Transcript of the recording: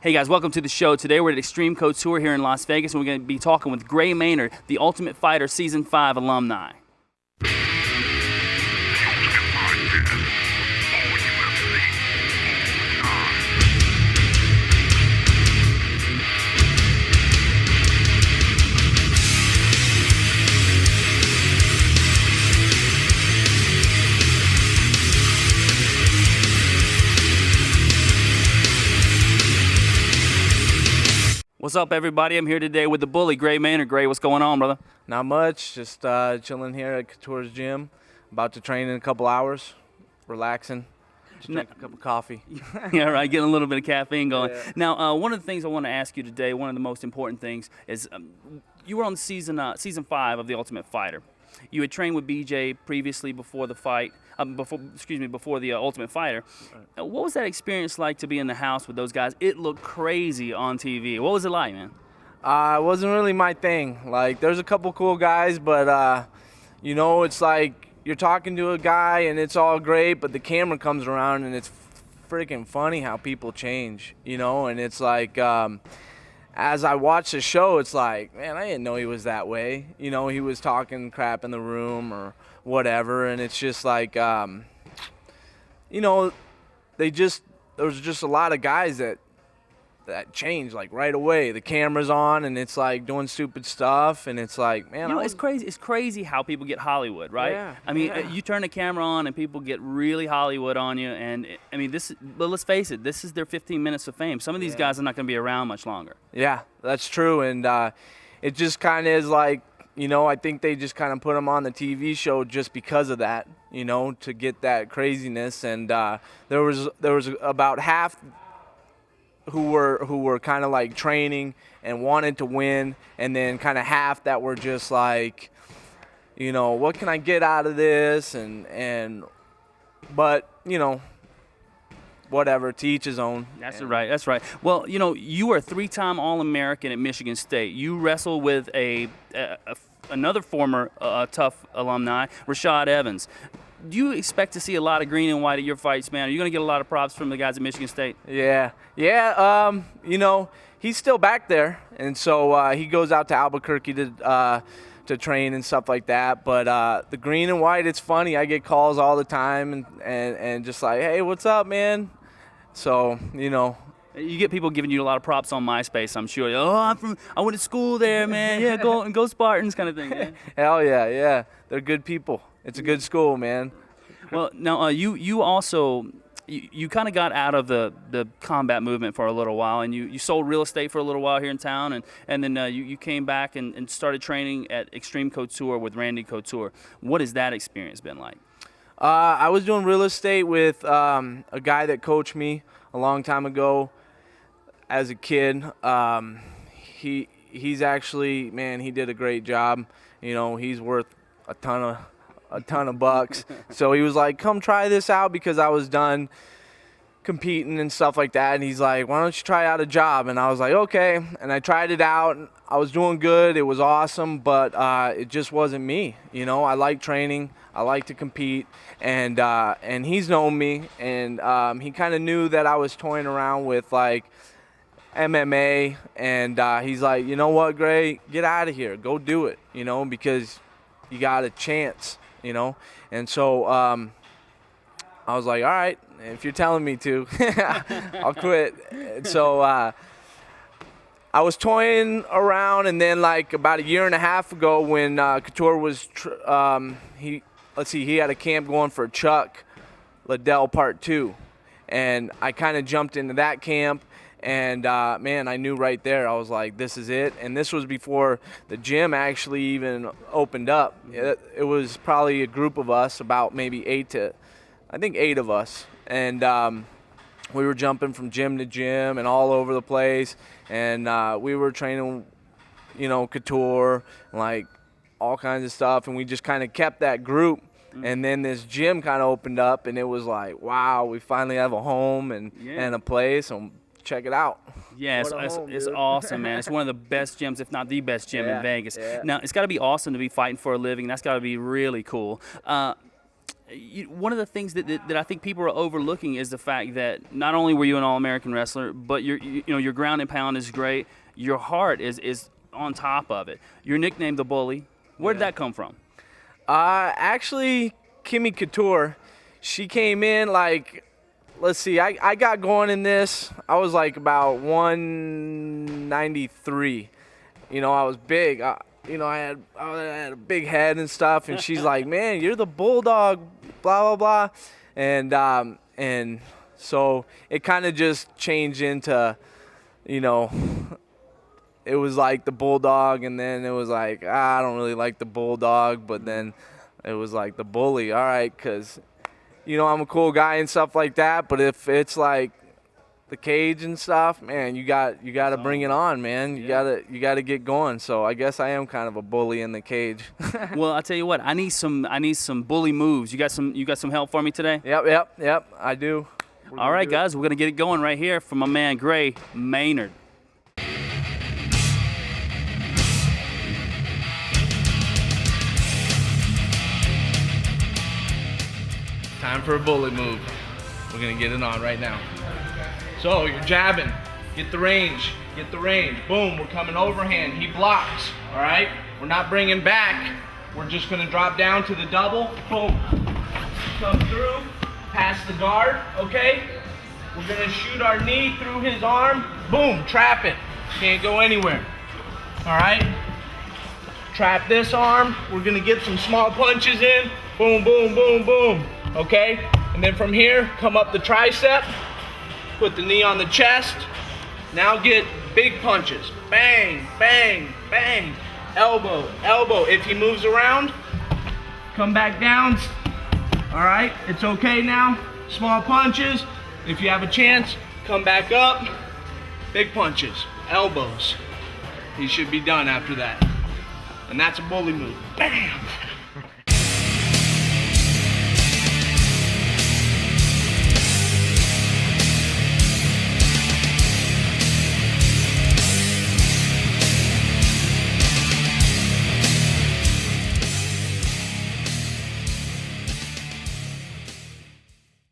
Hey guys, welcome to the show. Today we're at Xtreme Couture here in Las Vegas, and we're going to be talking with Gray Maynard, the Ultimate Fighter Season 5 alumni. What's up, everybody? I'm here today with the bully, Gray Maynard. Gray, what's going on, brother? Not much, just chilling here at Couture's gym. About to train in a couple hours, relaxing, just drink a cup of coffee. Yeah, right, getting a little bit of caffeine going. Yeah. Now, one of the things I want to ask you today, one of the most important things, is you were on season 5 of The Ultimate Fighter. You had trained with BJ previously before the fight, before the Ultimate Fighter. Right. What was that experience like to be in the house with those guys? It looked crazy on TV. What was it like, man? It wasn't really my thing. Like, there's a couple cool guys, but you know, it's like you're talking to a guy and it's all great, but the camera comes around and it's freaking funny how people change, you know. And it's like, as I watch the show, it's like, man, I didn't know he was that way. You know, he was talking crap in the room or whatever, and it's just like, you know, there's just a lot of guys that change like right away. The camera's on and it's like doing stupid stuff, and it's like, man, you know, it's crazy. It's crazy how people get Hollywood, right? Yeah, I mean, yeah. You turn the camera on and people get really Hollywood on you, and I mean, but let's face it, this is their 15 minutes of fame. Some of these guys are not going to be around much longer. Yeah, that's true, and it just kind of is like, you know, I think they just kind of put them on the TV show just because of that, you know, to get that craziness. And there was about half who were kind of like training and wanted to win, and then kind of half that were just like, you know, what can I get out of this? But you know, whatever, to each his own. That's right. That's right. Well, you know, you were a 3-time All-American at Michigan State. You wrestled with another former tough alumni, Rashad Evans. Do you expect to see a lot of green and white at your fights, man? Are you going to get a lot of props from the guys at Michigan State? Yeah. You know, he's still back there, and so he goes out to Albuquerque to train and stuff like that. But the green and white, it's funny. I get calls all the time and just like, hey, what's up, man? So, you know. You get people giving you a lot of props on MySpace, I'm sure. Oh, I went to school there, man. Yeah, go Spartans kind of thing. Yeah. Hell yeah, yeah. They're good people. It's a good school, man. Well, now you also you kind of got out of the combat movement for a little while, and you sold real estate for a little while here in town, and then you came back and started training at Xtreme Couture with Randy Couture. What has that experience been like? I was doing real estate with a guy that coached me a long time ago as a kid. He's actually, man, he did a great job. You know, he's worth a ton of bucks. So he was like, come try this out, because I was done competing and stuff like that. And he's like, why don't you try out a job? And I was like, okay. And I tried it out. I was doing good. It was awesome, but it just wasn't me. You know, I like training. I like to compete. And he's known me, and he kind of knew that I was toying around with like MMA, and he's like, you know what, Gray, get out of here, go do it, you know, because you got a chance, you know. And so I was like, all right, if you're telling me to, I'll quit. And so I was toying around, and then like about a year and a half ago, when Couture was he had a camp going for Chuck Liddell Part 2, and I kind of jumped into that camp. And, man, I knew right there, I was like, this is it. And this was before the gym actually even opened up. It was probably a group of us, about maybe 8 of us. And we were jumping from gym to gym and all over the place. And we were training, you know, couture, like all kinds of stuff. And we just kind of kept that group. And then this gym kind of opened up, and it was like, wow, we finally have a home and a place. And check it out. Yeah, it's awesome, man. It's one of the best gyms, if not the best gym in Vegas. Yeah. Now, it's got to be awesome to be fighting for a living. That's got to be really cool. one of the things that I think people are overlooking is the fact that not only were you an All-American wrestler, but your ground and pound is great. Your heart is on top of it. You're nicknamed the Bully. Where did that come from? Actually, Xtreme Couture, she came in like, let's see, I got going in this. I was like about 193. You know, I was big. You know, I had a big head and stuff, and she's like, "Man, you're the Bulldog," blah blah blah, and so it kind of just changed into, you know, it was like the Bulldog, and then it was like, I don't really like the Bulldog, but then it was like the Bully. All right, 'cause you know I'm a cool guy and stuff like that, but if it's like the cage and stuff, man, you got to bring it on, man. You gotta get going. So I guess I am kind of a bully in the cage. Well, I'll tell you what, I need some bully moves. You got some help for me today? Yep, I do. All right, guys, we're gonna get it going right here from my man Gray Maynard. Time for a bully move. We're gonna get it on right now. So you're jabbing, get the range, boom, we're coming overhand, he blocks, all right? We're not bringing back, we're just gonna drop down to the double, boom, come through, pass the guard, okay? We're gonna shoot our knee through his arm, boom, trap it, can't go anywhere, all right? Trap this arm, we're gonna get some small punches in, boom, boom, boom, boom, okay? And then from here, come up the tricep, put the knee on the chest. Now get big punches. Bang, bang, bang. Elbow, elbow. If he moves around, come back down. All right, it's okay now. Small punches. If you have a chance, come back up. Big punches, elbows. He should be done after that. And that's a bully move. Bam.